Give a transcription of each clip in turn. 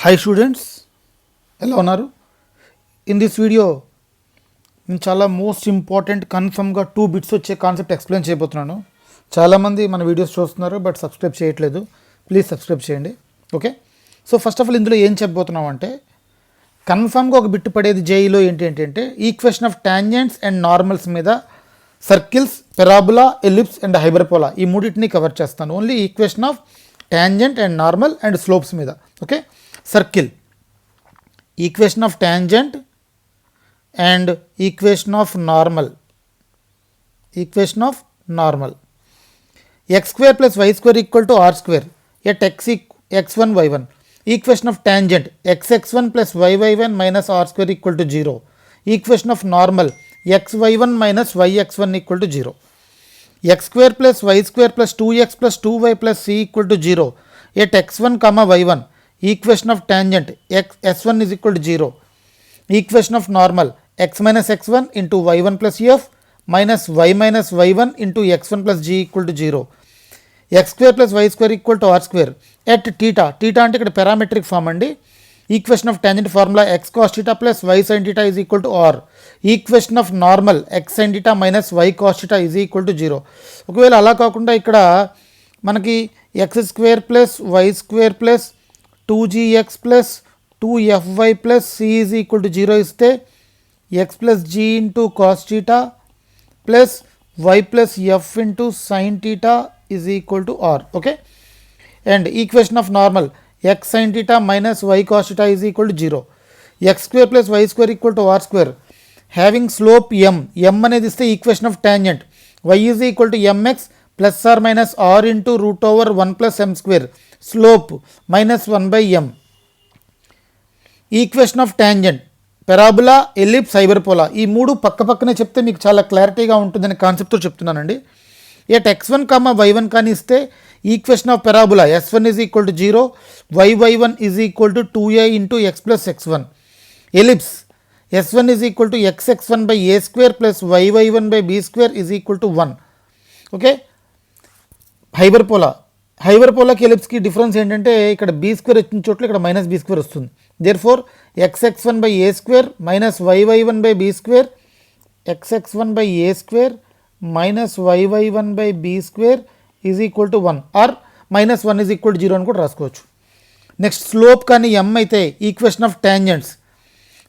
Hi students, ఎలా ఉన్నారు? In this video నేను చాలా మోస్ట్ ఇంపార్టెంట్ కన్ఫర్మ్గా 2 బిట్స్ వచ్చే కాన్సెప్ట్ ఎక్స్ప్లెయిన్ చేయబోతున్నాను. చాలామంది మన వీడియోస్ చూస్తున్నారు బట్ సబ్స్క్రైబ్ చేయట్లేదు. ప్లీజ్ సబ్స్క్రైబ్ చేయండి. Okay, so first of all ఇందులో ఏం చెప్పబోతున్నాం అంటే కన్ఫర్మ్గా ఒక బిట్ పడేది జేఈలో ఏంటంటే equation of tangents and normals మీద circles, parabola, ellipse and hyperbola ఈ మూడింటిని కవర్ చేస్తాను. Only equation of tangent and normal and slopes మీద. Okay, circle, equation of tangent and equation of normal, x square plus y square equal to r square at x1 y1, equation of tangent xx1 plus yy1 minus r square equal to 0, equation of normal xy1 minus yx1 equal to 0, x square plus y square plus 2x plus 2y plus c equal to 0 at x1 comma y1, equation of tangent s1 is equal to 0, equation of normal x minus x1 into y1 plus f minus y minus y1 into x1 plus g equal to 0, x square plus y square equal to r square at theta అంటే ఇక్కడ parametric form అండి. equation of tangent formula x cos theta plus y sin theta is equal to r, equation of normal x sin theta minus y cos theta is equal to 0. ఒకవేళ అలా కాకుండా ఇక్కడ మనకి x square plus y square plus 2gx plus 2fy plus c is equal to 0 ఇస్తే x plus g into cos theta plus y plus f into sin theta is equal to r. Okay, and equation of normal x sin theta minus y cos theta is equal to 0, x square plus y square equal to r square having slope m అనేది ఇస్తే equation of tangent y is equal to mx plus or minus r into root over 1 plus m square, slope minus 1 by m, equation of tangent పెరాబులా, ellipse, hyperbola ఈ మూడు పక్క పక్కనే చెప్తే మీకు చాలా క్లారిటీగా ఉంటుందని కాన్సెప్ట్తో చెప్తున్నానండి. ఎట్ x1 y1 కానీ ఇస్తే equation of parabola s1 is equal to 0, y1 is equal to 2a into x plus x1, ellipse s1 is equal to xx1 by a square plus y1 by b square is equal to 1. Okay, హైపర్బోలాకి ఎలిప్స్కి difference ఏంటంటే ఇక్కడ B square వచ్చిన చోట్ల ఇక్కడ minus B square వస్తుంది. Therefore xx1 by A square minus y1 by B square, xx1 by A square minus y1 by B square is equal to 1 or minus 1 is equal to 0 అని కూడా రాసుకోవచ్చు. Next slope కానీ m అయితే equation of tangents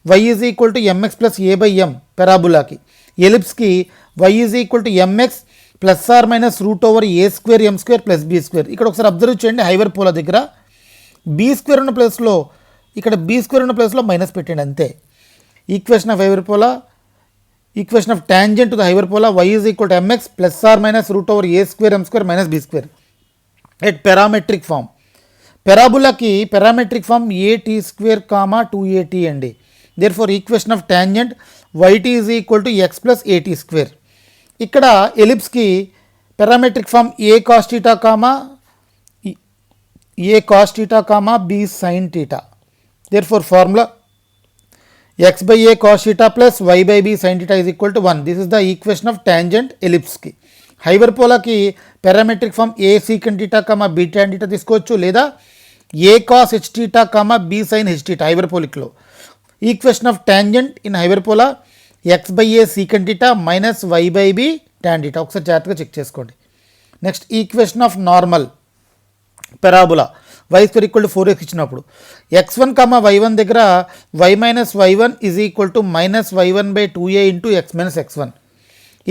y is equal to mx plus a by m పెరాబులాకి, ఎలిప్స్కి y is equal to mx plus or minus root over A square M square plus B square. ఇక్కడ ఒకసారి observe చేయండి, hyperbola దగ్గర be square ఉన్న ప్లేస్లో ఇక్కడ B square ఉన్న ప్లేస్లో మైనస్ పెట్టండి అంతే. Equation of hyperbola, equation of tangent to the hyperbola y is equal to mx plus or minus root over A square M square minus B square at parametric form. పెరాబులాకి parametric form AT square comma 2at అండి. Therefore equation of tangent yt is equal to x plus AT square. ఇక్కడ ఎలిప్స్కి parametric form A cos theta comma B sine theta. Therefore formula X by A cos theta plus Y by B sine theta is equal to 1. This is the equation of tangent ఎలిప్స్కి. హైపర్బోలాకి parametric form A secant theta comma B tan theta తీసుకోవచ్చు, లేదా A cos H theta comma B sine H theta హైపర్బోలిక్లో. Equation of tangent in hyperbola X by A secant theta minus Y by B tan theta. ఒకసారి జాగ్రత్తగా check చేసుకోండి. Next equation of normal parabola Y square equal to 4x ఇచ్చినప్పుడు x1 y1 దగ్గర y minus y1 is equal to minus y1 by 2a into x minus x1.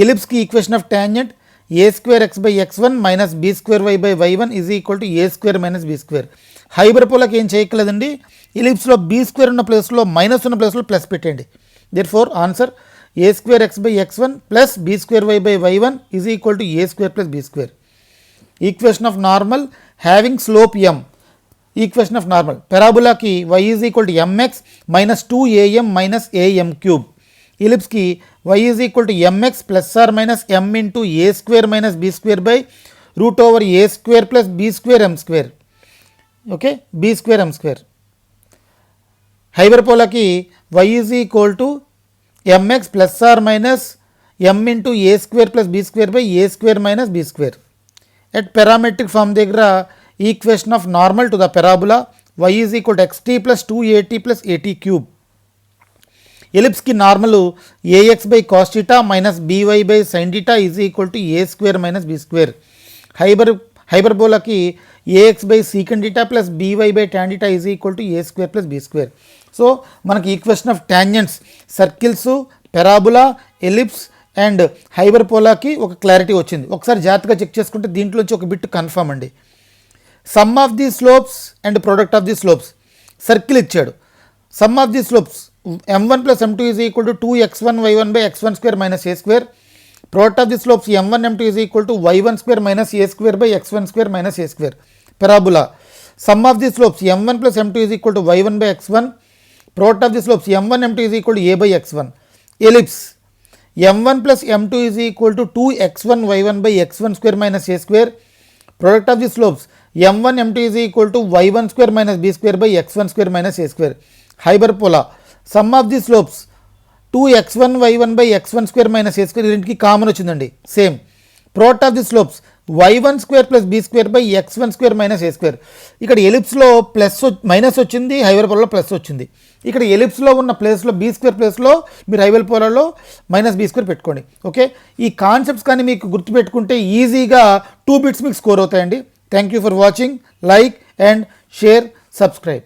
ఎలిప్స్కి equation of tangent A square x by x1 minus B square y by y1 is equal to A square minus B square. హైపర్బోలాకి ఏం చేయట్లేదండి, ఎలిప్స్లో be square ఉన్న ప్లేస్లో minus ఉన్న ప్లేస్లో plus పెట్టండి. Therefore answer a square x by x1 plus b square y by y1 is equal to a square plus b square. Equation of normal having slope m. Equation of normal parabola ki y is equal to mx minus 2am minus am cube. Ellipse ki y is equal to mx plus or minus m into a square minus b square by root over a square plus b square m square. Okay, b square m square. Hyperbola కి y is equal to mx plus or minus m into A square plus B square by A square minus B square. At parametric form దగ్గర equation of normal to the parabola y is equal to XT plus 2at plus AT cube. ఎలిప్స్కి normal AX by cos theta minus BY by sine theta is equal to A square minus B square. హైపర్బోలాకి AX by second theta plus BY by tan theta is equal to A square plus B square. So మనకి equation of tangents, circles, parabola, ellipse and హైపర్బోలాకి ఒక clarity వచ్చింది. ఒకసారి జాగ్రత్తగా check చేసుకుంటే దీంట్లోంచి ఒక బిట్ కన్ఫర్మ్ అండి. Sum of the slopes and product of the slopes. Circle ఇచ్చాడు. Sum of the slopes m1 plus m2 is equal to 2x1 y1 by x1 square minus a square. Product of the slopes m1 m2 is equal to y1 square minus a square by x1 square minus a square. Parabola. Sum of the slopes m1 plus m2 is equal to y1 by x1. Product of the slopes m1 m2 is equal to a by x1. Ellipse. m1 plus m2 is equal to 2x1 y1 by x1 square minus a square. Product of the slopes m1 m2 is equal to y1 square minus b square by x1 square minus a square. Hyperbola. Sum of the slopes 2x1 y1 by x1 square minus a square. రెండుకి common వచ్చిందండి same. Product of the slopes y1 square plus B square by x1 square minus A square. ఇక్కడ ఎలిప్స్లో plus minus వచ్చింది, హైపర్బోలాలో plus వచ్చింది. ఇక్కడ ఎలిప్స్లో ఉన్న ప్లేస్లో be square ప్లేస్లో మీరు హైపర్బోలాలో మైనస్ బీ స్క్వేర్ పెట్టుకోండి. ఓకే, ఈ కాన్సెప్ట్స్ కానీ మీకు గుర్తుపెట్టుకుంటే ఈజీగా 2 బిట్స్ మీకు స్కోర్ అవుతాయండి. Thank you for watching. Like and share, subscribe.